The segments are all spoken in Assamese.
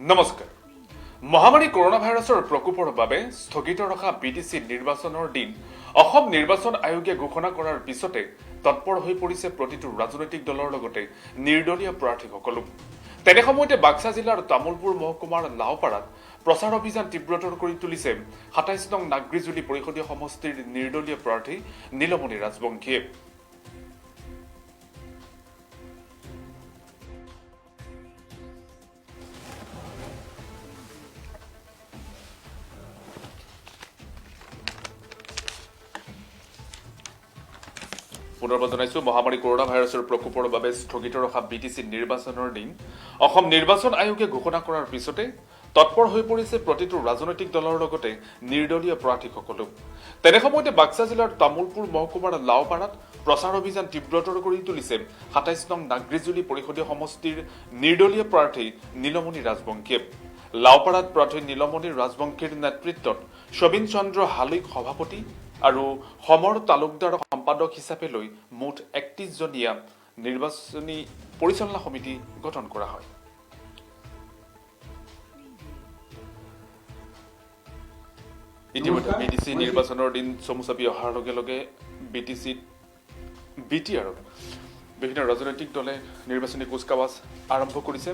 নমস্কাৰ। মহামাৰী কৰোনা ভাইৰাছৰ প্ৰকোপৰ বাবে স্থগিত ৰখা বিটিচি নিৰ্বাচনৰ দিন অসম নিৰ্বাচন আয়োগে ঘোষণা কৰাৰ পিছতে তৎপৰ হৈ পৰিছে প্ৰতিটো ৰাজনৈতিক দলৰ লগতে নিৰ্দলীয় প্ৰাৰ্থীসকলো। তেনে সময়তে বাক্সা জিলাৰ তামুলপুৰ মহকুমাৰ লাওপাৰাত প্ৰচাৰ অভিযান তীব্ৰতৰ কৰি তুলিছে ২৭ নং নাগ্ৰিজুলি পৰিষদীয় সমষ্টিৰ নিৰ্দলীয় প্ৰাৰ্থী নীলমণি ৰাজবংশীয়ে। পুনৰবাৰ জনাইছো, মহামাৰী কৰোনা ভাইৰাছৰ প্ৰকোপৰ বাবে স্থগিত ৰখা বিটিচি নিৰ্বাচনৰ দিন অসম নিৰ্বাচন আয়োগে ঘোষণা কৰাৰ পিছতে তৎপৰ হৈ পৰিছে প্ৰতিটো ৰাজনৈতিক দলৰ লগতে নিৰ্দলীয় প্ৰাৰ্থীসকলো। তেনে সময়তে বাক্সা জিলাৰ তামুলপুৰ মহকুমাৰ লাওপাৰাত প্ৰচাৰ অভিযান তীব্ৰতৰ কৰি তুলিছে ২৭ নং নাগ্ৰিজুলি পৰিষদীয় সমষ্টিৰ নিৰ্দলীয় প্ৰাৰ্থী নীলমণি ৰাজবংশীয়ে। লাওপাৰাত প্ৰাৰ্থী নীলমণি ৰাজবংশীৰ নেতৃত্বত সবিন চন্দ্ৰ হালৈক সভাপতি আৰু সমৰ তালুকদাৰ সম্পাদক হিচাপে লৈ মুঠ ৩১জনীয়া নিৰ্বাচনী পৰিচালনা সমিতি গঠন কৰা হয়। ইতিমধ্যে বিটিচি নিৰ্বাচনৰ দিন চমু চাপি অহাৰ লগে লগে বিটি আৰু বিভিন্ন ৰাজনৈতিক দলে নিৰ্বাচনী কুচকাৱাজ আৰম্ভ কৰিছে।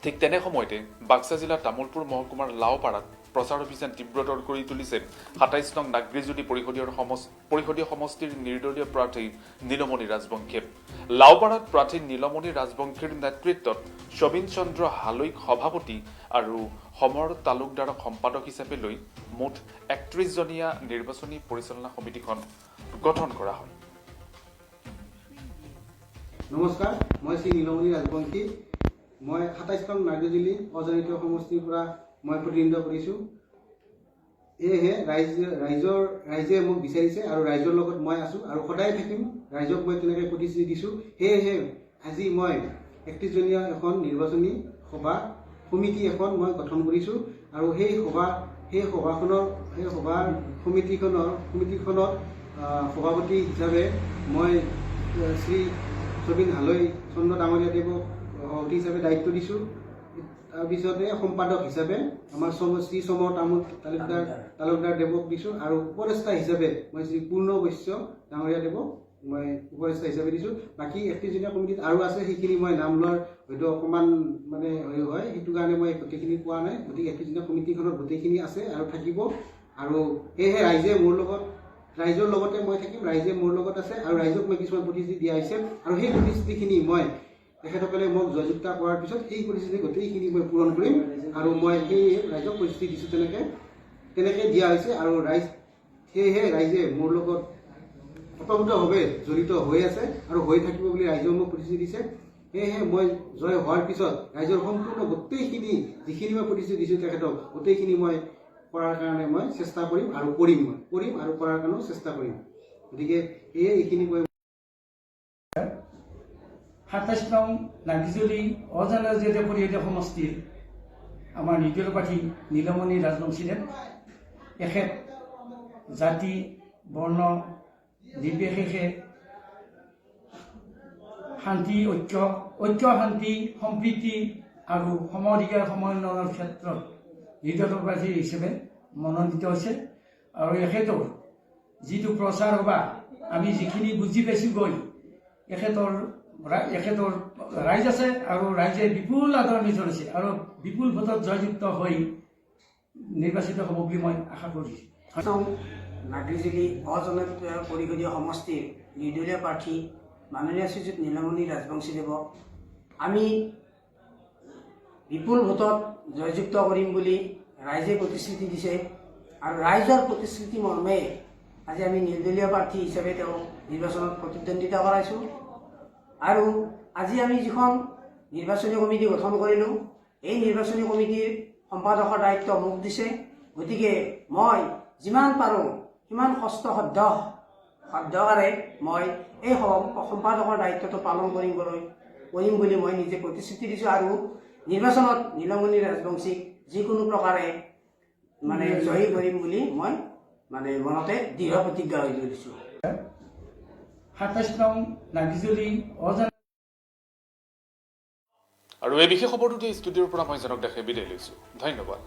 ঠিক তেনে সময়তে বাক্সা জিলাৰ তামুলপুৰ মহকুমাৰ লাওপাৰাত প্ৰচাৰ অভিযান তীব্ৰতৰ কৰি তুলিছে ২৭ নং নাগ্ৰিজুলি পৰিষদীয় সমষ্টিৰ নিৰ্দলীয় প্ৰাৰ্থী নীলমণি ৰাজবংশীয়ে। লাওপাৰাত প্ৰাৰ্থী নীলমণি ৰাজবংশীৰ নেতৃত্বত সবিন চন্দ্ৰ হালৈক সভাপতি আৰু সমৰ তালুকদাৰক সম্পাদক হিচাপে লৈ মুঠ ৩১জনীয়া নিৰ্বাচনী পৰিচালনা সমিতিখন গঠন কৰা হয়। নমস্কাৰ, মই শ্ৰী নীলমণি ৰাজবংশী। মই ২৭ নং নাগ্ৰিজুলি অজনিত সমষ্টিৰ পৰা মই প্ৰতিনিধিত্ব কৰিছোঁ। সেয়েহে ৰাইজে মোক বিচাৰিছে আৰু ৰাইজৰ লগত মই আছোঁ আৰু সদায় থাকিম। ৰাইজক মই তেনেকৈ প্ৰতিশ্ৰুতি দিছোঁ। সেয়েহে আজি মই ৩১জনীয়া এখন নিৰ্বাচনী সমিতি এখন মই গঠন কৰিছোঁ আৰু সেই সমিতিখনত সভাপতি হিচাপে মই শ্ৰী সবিন হালৈ চন্দ্ৰ ডাঙৰীয়া দেৱক সভাপতি হিচাপে দায়িত্ব দিছোঁ। তাৰপিছতে সম্পাদক হিচাপে আমাৰ শ্ৰী সমৰ তালুকদাৰ দেৱক দিছোঁ আৰু উপদেষ্টা হিচাপে মই শ্ৰী পূৰ্ণ বৈশ্য ডাঙৰীয়া দেৱক মই উপদেষ্টা হিচাপে দিছোঁ। বাকী ৩১জনীয়া কমিটিত আৰু আছে, সেইখিনি মই নাম লোৱাৰ হয়তো অকণমান হয়, সেইটো কাৰণে মই গোটেইখিনি পোৱা নাই। গতিকে ৩১জনীয়া কমিটিখনত গোটেইখিনি আছে আৰু থাকিব। আৰু সেয়েহে ৰাইজৰ লগতে মই থাকিম, ৰাইজে মোৰ লগত আছে আৰু ৰাইজক মই কিছুমান প্ৰতিশ্ৰুতি দিয়া হৈছে আৰু সেই প্ৰতিশ্ৰুতিখিনি মই তেখেতসকলে মোক জয়যুক্ত কৰাৰ পিছত সেই প্ৰতিশ্ৰুতি গোটেইখিনি মই পূৰণ কৰিম আৰু মই সেই ৰাইজক প্ৰতিশ্ৰুতি দিছোঁ। তেনেকৈ দিয়া হৈছে আৰু সেয়েহে ৰাইজে মোৰ লগত ওতঃপ্ৰোতভাৱে জড়িত হৈ আছে আৰু হৈ থাকিব বুলি ৰাইজেও মোক প্ৰতিশ্ৰুতি দিছে। সেয়েহে মই জয় হোৱাৰ পিছত ৰাইজৰ সম্পূৰ্ণ গোটেইখিনি যিখিনি মই প্ৰতিশ্ৰুতি দিছোঁ তেখেতক গোটেইখিনি মই কৰাৰ কাৰণে মই চেষ্টা কৰিম আৰু কৰিম আৰু কৰাৰ কাৰণেও চেষ্টা কৰিম। গতিকে এইখিনি কৈ ২৭ নং নাগ্ৰিজুলি অজনিত পৰিষদীয় সমষ্টিৰ আমাৰ নিৰ্দলীয় প্ৰাৰ্থী নীলমণি ৰাজবংশীদেৱ। এখেত জাতি বৰ্ণ নিৰ্বিশেষে ঐক্য শান্তি সম্প্ৰীতি আৰু সম অধিকাৰ সমন্বয়ৰ ক্ষেত্ৰত নিৰ্দলীয় প্ৰাৰ্থী হিচাপে মনোনীত হৈছে আৰু এখেতৰ যিটো প্ৰচাৰ সভা আমি যিখিনি বুজি পাইছোঁ গৈ এখেতৰ ৰাইজ আছে আৰু ৰাইজে বিপুল আদৰণি জনাইছে আৰু বিপুল ভোটত জয়যুক্ত হৈ নিৰ্বাচিত হ'ব বুলি মই আশা কৰিছোঁ। নাগ্ৰিজুলি অজনিত পৰিষদীয় সমষ্টিৰ নিৰ্দলীয় প্ৰাৰ্থী মাননীয় শ্ৰীযুত নীলমণি ৰাজবংশীদেৱক আমি বিপুল ভোটত জয়যুক্ত কৰিম বুলি ৰাইজে প্ৰতিশ্ৰুতি দিছে আৰু ৰাইজৰ প্ৰতিশ্ৰুতি মৰ্মে আজি আমি নিৰ্দলীয় প্ৰাৰ্থী হিচাপে তেওঁক নিৰ্বাচনত প্ৰতিদ্বন্দ্বিতা কৰাইছোঁ। আৰু আজি আমি যিখন নিৰ্বাচনী কমিটি গঠন কৰিলোঁ, এই নিৰ্বাচনী কমিটিৰ সম্পাদকৰ দায়িত্ব মোক দিছে। গতিকে মই যিমান পাৰোঁ সিমান সাধ্যৰে মই এই সম্পাদকৰ দায়িত্বটো পালন কৰিম বুলি মই নিজে প্ৰতিশ্ৰুতি দিছোঁ আৰু নিৰ্বাচনত নীলমণি ৰাজবংশীক যিকোনো প্ৰকাৰে জয়ী কৰিম বুলি মই মনতে দৃঢ় প্ৰতিজ্ঞা হৈ লৈছোঁ। ২৭ নং নাগ্ৰিজুলি অজনিত আৰু এই বিশেষ খবৰটো দি ষ্টুডিঅ'ৰ পৰা মই জনক দেখে বিদায় লৈছোঁ। ধন্যবাদ।